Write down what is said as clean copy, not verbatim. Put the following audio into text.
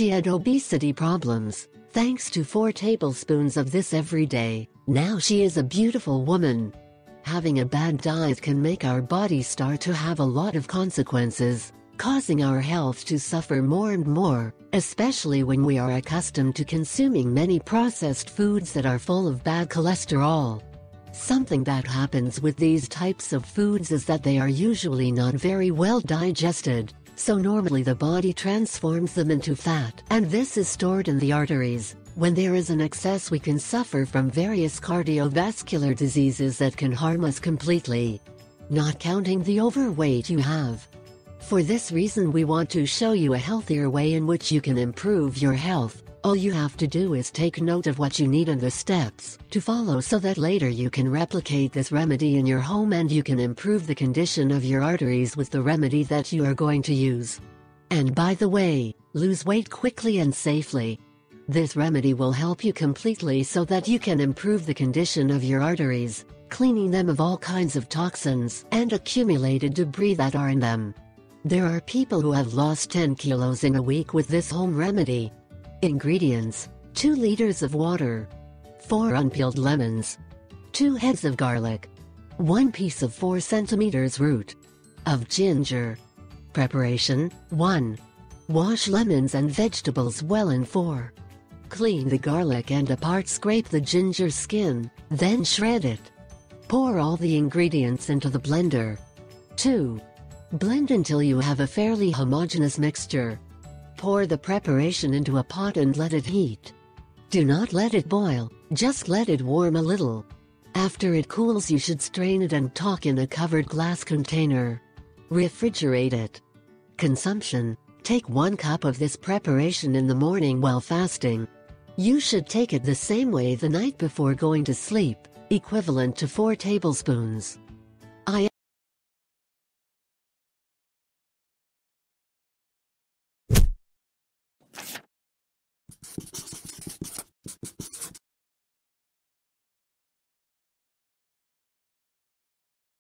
She had obesity problems. Thanks to 4 tablespoons of this every day, now she is a beautiful woman. Having a bad diet can make our body start to have a lot of consequences, causing our health to suffer more and more, especially when we are accustomed to consuming many processed foods that are full of bad cholesterol. Something that happens with these types of foods is that they are usually not very well digested, so normally the body transforms them into fat, and this is stored in the arteries. When there is an excess, we can suffer from various cardiovascular diseases that can harm us completely, not counting the overweight you have. For this reason, we want to show you a healthier way in which you can improve your health. All you have to do is take note of what you need and the steps to follow so that later you can replicate this remedy in your home and you can improve the condition of your arteries with the remedy that you are going to use. And by the way, lose weight quickly and safely. This remedy will help you completely so that you can improve the condition of your arteries, cleaning them of all kinds of toxins and accumulated debris that are in them. There are people who have lost 10 kilos in a week with this home remedy. Ingredients: 2 liters of water, 4 unpeeled lemons, 2 heads of garlic, 1 piece of 4 centimeters root of ginger. Preparation: 1. Wash lemons and vegetables well in 4. Clean the garlic and apart scrape the ginger skin, then shred it. Pour all the ingredients into the blender. 2. Blend until you have a fairly homogeneous mixture. Pour the preparation into a pot and let it heat. Do not let it boil, just let it warm a little. After it cools, you should strain it and stock in a covered glass container. Refrigerate it. Consumption: take 1 cup of this preparation in the morning while fasting. You should take it the same way the night before going to sleep, equivalent to 4 tablespoons.